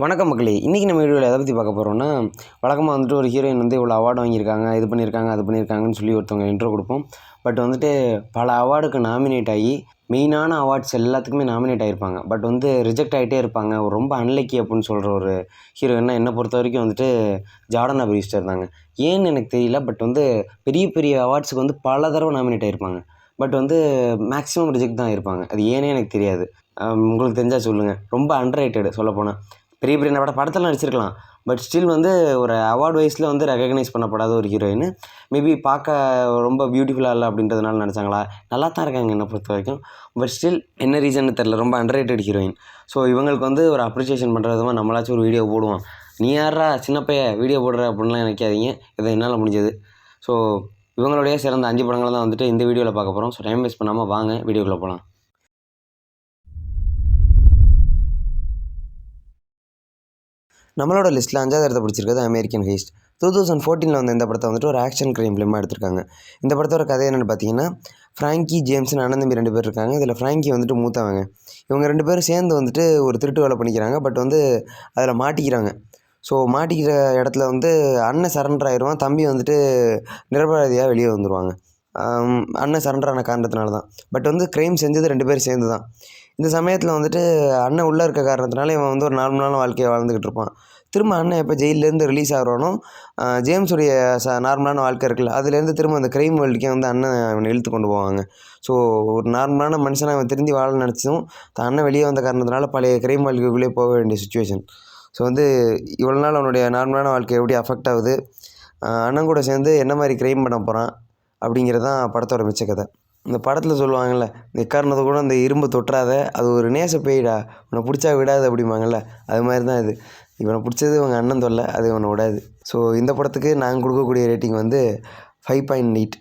வணக்கம் மக்களே. இன்றைக்கி நம்ம வீடியோவில் எதை பற்றி பார்க்க போகிறோம்னா, வழக்கமாக வந்துட்டு ஒரு ஹீரோயின் வந்து இவ்வளோ அவார்டு வாங்கியிருக்காங்க, இது பண்ணியிருக்காங்க, அது பண்ணியிருக்காங்கன்னு சொல்லி ஒருத்தவங்க இன்ட்ரோ கொடுப்போம். பட் வந்துட்டு பல அவார்டுக்கு நாமினேட் ஆகி மெயினான அவார்ட்ஸ் எல்லாத்துக்குமே நாமினேட் ஆகியிருப்பாங்க. பட் வந்து ரிஜெக்ட் ஆகிட்டே இருப்பாங்க. ஒரு ரொம்ப அன்லக்கி அப்படின்னு சொல்கிற ஒரு ஹீரோயின்னா என்னை பொறுத்த வரைக்கும் வந்துட்டு ஜார்டனா பிரீஸ்டர் தாங்க. ஏன்னு எனக்கு தெரியல. பட் வந்து பெரிய பெரிய அவார்ட்ஸுக்கு வந்து பல தடவை நாமினேட் ஆகியிருப்பாங்க. பட் வந்து மேக்ஸிமம் ரிஜெக்ட் தான் ஆகியிருப்பாங்க. அது ஏன்னே எனக்கு தெரியாது. உங்களுக்கு தெரிஞ்சால் சொல்லுங்கள். ரொம்ப அண்டர் ரேட்டடு சொல்லப்போனால். பெரிய பெரிய படத்தில் நடிச்சிருக்கலாம். பட் ஸ்டில் வந்து ஒரு அவார்ட் வைஸில் வந்து ரெகக்னைஸ் பண்ணப்படாத ஒரு ஹீரோயின். மேபி பார்க்க ரொம்ப பியூட்டிஃபுல்லாக இல்லை அப்படின்றதுனால நினச்சாங்களா? நல்லா தான் இருக்காங்க என்னை பொறுத்த வரைக்கும். பட் ஸ்டில் என்ன ரீசன்னு தெரில. ரொம்ப அண்டர்ரேட்டட் ஹீரோயின். ஸோ இவங்களுக்கு வந்து ஒரு அப்ரிசியேஷன் பண்ணுற விதமாக நம்மளாச்சும் ஒரு வீடியோ போடுவோம். நீ யாரா சின்ன பையன் வீடியோ போடுற அப்படின்லாம் நினைக்காதீங்க. இதை என்னால் முடிஞ்சது. ஸோ இவங்களுடைய சிறந்த 5 படங்களை தான் வந்துட்டு இந்த வீடியோவில் பார்க்க போகிறோம். ஸோ டைம் வேஸ்ட் பண்ணாமல் வாங்க வீடியோக்குள்ளே போகலாம். நம்மளோட லிஸ்ட்டில் 5வது இடத்த பிடிச்சிருக்கிறது அமெரிக்கன் ஹெய்ஸ்ட். 2014 வந்த இந்த படத்தை வந்துட்டு ஒரு ஆக்ஷன் க்ரைம் ஃபிலிமாக எடுத்திருக்காங்க. இந்த படத்தோட கதை என்னென்னு பார்த்தீங்கன்னா, ஃப்ராங்கி ஜேம்ஸ்னு அண்ணன் தம்பி 2 பேர் இருக்காங்க. இதில் ஃப்ராங்கி வந்துட்டு மூத்தவங்க. இவங்க 2 பேரும் சேர்ந்து வந்துட்டு ஒரு திருட்டு வேலை பண்ணிக்கிறாங்க. பட் வந்து அதில் மாட்டிக்கிறாங்க. ஸோ மாட்டிக்கிற இடத்துல வந்து அண்ணன் சரண்டர் ஆயிடுவான். தம்பி வந்துட்டு நிரபராதியாக வெளியே வந்துடுவாங்க. அண்ணன் சரண்டர் ஆன காரணத்தினால தான். பட் வந்து க்ரைம் செஞ்சது 2 பேர் சேர்ந்து தான். இந்த சமயத்தில் வந்துட்டு அண்ணன் உள்ளே இருக்க காரணத்தினால இவன் வந்து ஒரு நார்மலான வாழ்க்கையை வாழ்ந்துக்கிட்டு இருப்பான். திரும்ப அண்ணன் எப்போ ஜெயிலேருந்து ரிலீஸ் ஆகிறானோ, ஜேம்ஸுடைய நார்மலான வாழ்க்கை இருக்குல்ல, அதுலேருந்து திரும்ப அந்த க்ரைம் வேர்ல்டுக்கே வந்து அண்ணன் அவனை இழுத்து கொண்டு போவாங்க. ஸோ ஒரு நார்மலான மனுஷனை அவன் திருந்தி வாழ நினச்சதும் தான் அண்ணன் வெளியே வந்த காரணத்தினால பழைய க்ரைம் வாழ்க்கைக்குள்ளே போக வேண்டிய சுச்சுவேஷன். ஸோ வந்து இவ்வளோ நாள் அவனுடைய நார்மலான வாழ்க்கை எப்படி அஃபெக்ட் ஆகுது, அண்ணன் கூட சேர்ந்து என்ன மாதிரி க்ரைம் பண்ண போகிறான் அப்படிங்கிறது தான் படத்தோட மிச்ச கதை. இந்த படத்தில் சொல்லுவாங்கள்ல, எக்காரணத்தை கூட அந்த இரும்பு தொட்டுறாத, அது ஒரு நேச பேய்டா, உன்னை பிடிச்சா விடாது அப்படிம்பாங்கள்ல, அது மாதிரி தான் இது. இவனை பிடிச்சது இவங்க அண்ணன் தொல்லை, அது இவனை விடாது. ஸோ இந்த படத்துக்கு நாங்கள் கொடுக்கக்கூடிய ரேட்டிங் வந்து 5.8.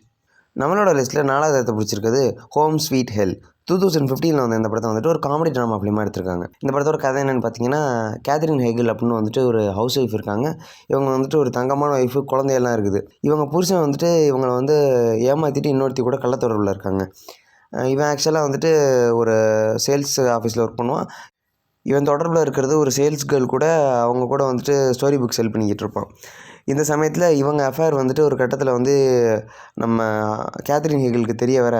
நம்மளோட லிஸ்ட்டில் 4வது இடத்தை பிடிச்சிருக்குது ஹோம் ஸ்வீட் ஹெல். 2015 வந்த இந்த படத்தை வந்துட்டு ஒரு காமெடி ட்ராமா ஃபிலிமாக எடுத்திருக்காங்க. இந்த படத்தோட கதை என்னென்னு பார்த்தீங்கன்னா, கேத்ரின் ஹெகில் அப்படின்னு வந்துட்டு ஒரு ஹவுஸ் ஒய்ஃப் இருக்காங்க. இவங்க வந்துட்டு ஒரு தங்கமான ஒய்ஃபு, குழந்தையெல்லாம் இருக்குது. இவங்க புருஷன் வந்துட்டு இவங்களை வந்து ஏமாற்றிட்டு இன்னொருத்தி கூட கள்ளத்தொடர்பில் இருக்காங்க. இவன் ஆக்சுவலாக வந்துட்டு ஒரு சேல்ஸ் ஆஃபீஸில் ஒர்க் பண்ணுவான். இவன் தொடர்பில் இருக்கிறது ஒரு சேல்ஸ் கேர்ள் கூட. அவங்க கூட வந்துட்டு ஸ்டோரி புக் செல் பண்ணிக்கிட்டு இருப்பான். இந்த சமயத்தில் இவங்க அஃபேர் வந்துட்டு ஒரு கட்டத்தில் வந்து நம்ம கேத்ரின் ஹெகிலுக்கு தெரிய வர,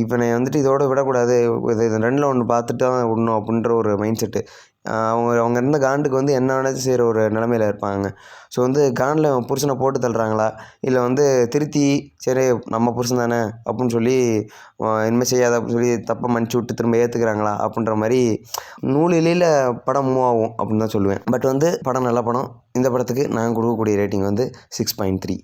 இவனை வந்துட்டு இதோட விடக்கூடாது, இது 2ல் 1 பார்த்துட்டு தான் விடணும் அப்படின்ற ஒரு மைண்ட் செட்டு. அவங்க இருந்த காண்டுக்கு வந்து என்ன வேணாச்சும் செய்கிற ஒரு நிலமையில் இருப்பாங்க. ஸோ வந்து காண்டில் புருஷனை போட்டு தள்ளுறாங்களா, இல்லை வந்து திருத்தி சரி நம்ம புருஷன் தானே அப்படின்னு சொல்லி இனிமேல் செய்யாத அப்படின்னு சொல்லி தப்பை மன்னிச்சு விட்டு திரும்ப ஏற்றுக்கிறாங்களா அப்படின்ற மாதிரி நூலிலையில் படம் மூவ் ஆகும் அப்படின்னு தான் சொல்லுவேன். பட் வந்து படம் நல்ல படம். இந்த படத்துக்கு நான் கொடுக்கக்கூடிய ரேட்டிங் வந்து 6.3.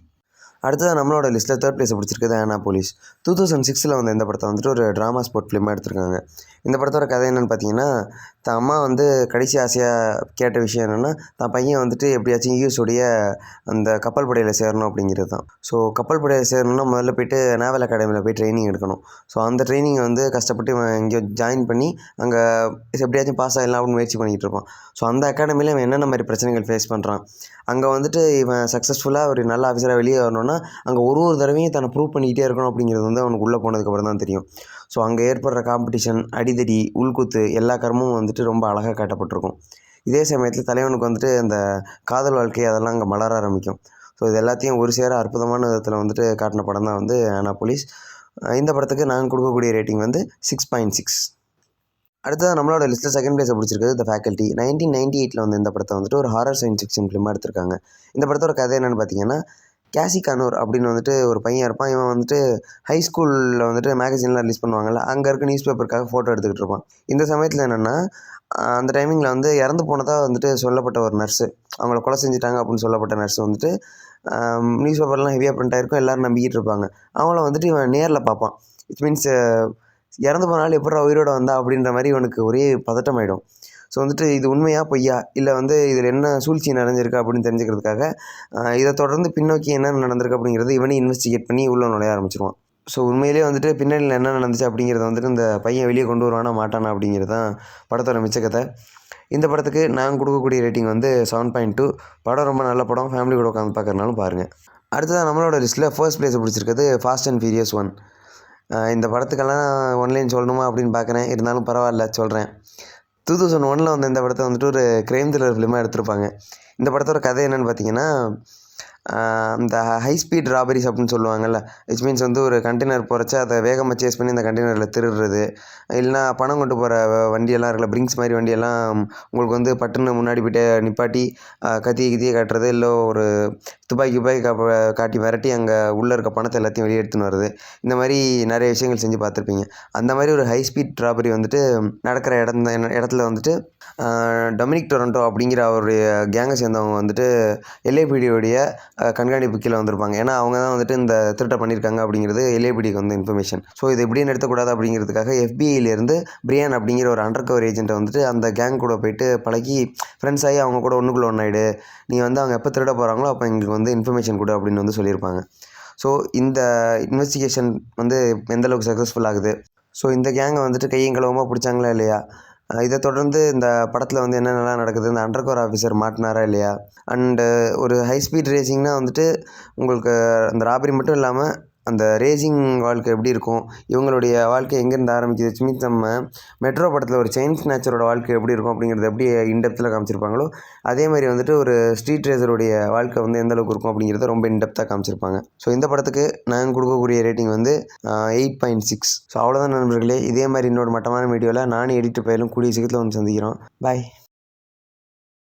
அடுத்தது நம்மளோட லிஸ்ட்டில் 3rd பிளேஸை பிடிச்சிருக்குது ஆனாபோலிஸ். 2006 வந்த இந்த படத்தை வந்துட்டு ஒரு ட்ராமா ஸ்போர்ட் ஃபிலிமாக எடுத்திருக்காங்க. இந்த படத்தோட கதை என்னென்னு பார்த்தீங்கன்னா, தான் அம்மா வந்து கடைசி ஆசையாக கேட்ட விஷயம் என்னென்னா, தான் பையன் வந்துட்டு எப்படியாச்சும் யூஎஸோடைய அந்த கப்பல் படையில் சேரணும் அப்படிங்கிறது தான். ஸோ கப்பல் படையில் சேரணும்னா முதல்ல போய்ட்டு நேவல் அகாடமியில் போய் ட்ரைனிங் எடுக்கணும். ஸோ அந்த ட்ரைனிங்கை வந்து கஷ்டப்பட்டு இவன் எங்கேயோ ஜாயின் பண்ணி அங்கே எப்படியாச்சும் பாஸ் ஆகிடலாம் அப்படின்னு முயற்சி பண்ணிக்கிட்டு இருப்பான். ஸோ அந்த அகாடமியில் இவன் என்னென்ன மாதிரி பிரச்சனைகள் ஃபேஸ் பண்ணுறான், அங்கே வந்துட்டு இவன் சக்ஸஸ்ஃபுல்லாக ஒரு நல்ல ஆஃபீஸராக வெளியே வரணும்னா அங்கே ஒரு தடவையும் தன்னை ப்ரூவ் பண்ணிக்கிட்டே இருக்கணும் அப்படிங்கிறது வந்து அவனுக்கு உள்ளே போனதுக்கப்புறம் தான் தெரியும். ஸோ அங்கே ஏற்படுற காம்படிஷன், அடிதடி, உள்குத்து எல்லா கர்மமும் வந்துட்டு ரொம்ப அழகாக காட்டப்பட்டிருக்கும். இதே சமயத்தில் தலைவனுக்கு வந்துட்டு அந்த காதல் வாழ்க்கை அதெல்லாம் அங்கே மலர ஆரம்பிக்கும். ஸோ இது எல்லாத்தையும் ஒரு சேர அற்புதமான விதத்தில் வந்துட்டு காட்டின படம் தான் வந்து ஆனாபோலிஸ். இந்த படத்துக்கு நாங்கள் கொடுக்கக்கூடிய ரேட்டிங் வந்து 6.6. அடுத்தது நம்மளோட லிஸ்ட்டில் 2nd பிளேஸை பிடிச்சிருக்குது த ஃபேக்கல்ட்டி. 1998 வந்த இந்த படத்தை வந்துட்டு ஒரு ஹாரர் சயின்ஸ் ஃபிக்ஷன் ஃபிலிமாக எடுத்திருக்காங்க. இந்த படத்தோட கதை என்னென்னு பார்த்தீங்கன்னா, கேசி கனூர் அப்படின்னு வந்துட்டு ஒரு பையன் இருப்பான். இவன் வந்துட்டு ஹை ஸ்கூலில் வந்துட்டு மேகசின்லாம் ரிலீஸ் பண்ணுவாங்கள்ல, அங்கே இருக்க நியூஸ் பேப்பருக்காக ஃபோட்டோ எடுத்துக்கிட்டு இருப்பான். இந்த சமயத்தில் என்னென்னா, அந்த டைமிங்கில் வந்து இறந்து போனதாக வந்துட்டு சொல்லப்பட்ட ஒரு நர்ஸு, அவங்கள கொலை செஞ்சுட்டாங்க அப்படின்னு சொல்லப்பட்ட நர்ஸு வந்துட்டு நியூஸ் பேப்பர்லாம் ஹெவியாக பிரிண்ட் ஆகிருக்கும், எல்லோரும் நம்பிக்கிட்டு இருப்பாங்க. அவங்கள வந்துட்டு இவன் நேரில் பார்ப்பான். இட் மீன்ஸ் இறந்து போனாலும் எப்படா உயிரோட வந்தா அப்படின்ற மாதிரி இவனுக்கு ஒரே பதட்டம் ஆகிடும். ஸோ வந்துட்டு இது உண்மையா பொய்யா, இல்லை வந்து இதில் என்ன சூழ்ச்சி நடந்திருக்கு அப்படின்னு தெரிஞ்சுக்கிறதுக்காக இதை தொடர்ந்து பின்னோக்கி என்ன நடந்திருக்கு அப்படிங்கிறது இவனே இன்வெஸ்டிகேட் பண்ணி உள்ளே நுழைய ஆரம்பிச்சிருவான். ஸோ உண்மையிலே வந்துட்டு பின்னணியில் என்ன நடந்துச்சு அப்படிங்கிறத வந்துட்டு இந்த பையன் வெளியே கொண்டு வருவானா மாட்டானா அப்படிங்கிறது தான் படத்தோட மிச்ச கதை. இந்த படத்துக்கு நாங்கள் கொடுக்கக்கூடிய ரேட்டிங் வந்து 7.2. படம் ரொம்ப நல்ல படம், ஃபேமிலி கூட உட்காந்து பார்க்குறதுனாலும் பாருங்கள். அடுத்ததாக நம்மளோட லிஸ்ட்டில் 1st பிளேஸை பிடிச்சிருக்கிறது ஃபாஸ்ட் அண்ட் ஃபியூரியஸ் 1. இந்த படத்துக்கெல்லாம் ஒன்லைன் சொல்லணுமா அப்படின்னு பார்க்குறேன், இருந்தாலும் பரவாயில்ல சொல்கிறேன். 2001 வந்த இந்த படத்தை வந்துட்டு ஒரு க்ரைம் த்ரில்லர் ஃபிலிமாக எடுத்திருப்பாங்க. இந்த படத்தோட கதை என்னென்னு பார்த்தீங்கன்னா, இந்த ஹை ஸ்பீட் ராபரிஸ் அப்படின்னு சொல்லுவாங்கள்ல. விச் மீன்ஸ் வந்து ஒரு கண்டெய்னர் போகிறச்ச அதை வேகமாக சேஸ் பண்ணி அந்த கண்டெய்னரில் திருடுறது, இல்லைனா பணம் கொண்டு போகிற வண்டியெல்லாம் இருக்குல்ல, பிரிங்க்ஸ் மாதிரி வண்டியெல்லாம் உங்களுக்கு வந்து பட்டுன்னு முன்னாடி போய்ட்டு நிப்பாட்டி கத்தியை காட்டுறது, இல்லை ஒரு துப்பாக்கி காட்டி மிரட்டி அங்கே உள்ளே இருக்க பணத்தை எல்லாத்தையும் வெளியே எடுத்துன்னு வருது. இந்த மாதிரி நிறைய விஷயங்கள் செஞ்சு பார்த்துருப்பீங்க. அந்த மாதிரி ஒரு ஹை ஸ்பீட் ராபரி வந்துட்டு நடக்கிற இடத்துல வந்துட்டு டொமினிக் டொரண்டோ அப்படிங்கிற அவருடைய கேங்கை சேர்ந்தவங்க வந்துட்டு எல்ஏபிடியோடைய கண்காணிப்பு கீழே வந்திருப்பாங்க. ஏன்னா அவங்க தான் வந்துட்டு இந்த திருட்டை பண்ணியிருக்காங்க அப்படிங்கிறது எல்ஏபிடிக்கு வந்து இன்ஃபர்மேஷன். ஸோ இது எப்படியும் நிறுத்தக்கூடாது அப்படிங்கிறதுக்காக எஃபிஐலேருந்து பிரியான் அப்படிங்கிற ஒரு அண்டர் கவர் ஏஜென்ட்டை வந்துட்டு அந்த கேங் கூட போயிட்டு பழகி ஃப்ரெண்ட்ஸ் ஆகி அவங்க கூட ஒன்றுக்குள்ள ஒன்றாயிடு, நீ வந்து அவங்க எப்போ திருட போகிறாங்களோ அப்போ எங்களுக்கு வந்து இன்ஃபர்மேஷன் கொடு அப்படின்னு வந்து சொல்லியிருப்பாங்க. ஸோ இந்த இன்வெஸ்டிகேஷன் வந்து எந்தளவுக்கு சக்ஸஸ்ஃபுல் ஆகுது, ஸோ இந்த கேங்கை வந்துட்டு கையும் களவுமாக பிடிச்சாங்களா இல்லையா, இதை தொடர்ந்து இந்த படத்தில் வந்து என்னென்னலாம் நடக்குது, இந்த அண்டர் கவர் ஆஃபீஸர் மாட்டினாரா இல்லையா, அண்டு ஒரு ஹை ஸ்பீட் ரேசிங்னால் வந்துட்டு உங்களுக்கு அந்த ராபரி மட்டும் இல்லாமல் அந்த ரேசிங் வாழ்க்கை எப்படி இருக்கும், இவங்களுடைய வாழ்க்கை எங்கேருந்து ஆரம்பிக்குது, விச் மீன்ஸ் நம்ம மெட்ரோ படத்தில் ஒரு செயின் ஸ்நாச்சரோட வாழ்க்கை எப்படி இருக்கும் அப்படிங்கிறது எப்படி இன்டெப்த்தில் காமிச்சிருப்பாங்களோ, அதே மாதிரி வந்துட்டு ஒரு ஸ்ட்ரீட் ரேசருடைய வாழ்க்கை வந்து எந்தளவுக்கு இருக்கும் அப்படிங்கிறத ரொம்ப இன்டெப்த்தாக காமிச்சிருப்பாங்க. ஸோ இந்த படத்துக்கு நாங்கள் கொடுக்கக்கூடிய ரேட்டிங் வந்து 8.6. ஸோ அவ்வளோதான் நண்பர்களே. இதே மாதிரி இன்னொரு மட்டமான வீடியோவில் நானும் எடிட் பயிலும் கூடிய சீக்கிரத்தில் வந்து சந்திக்கிறோம். பாய்.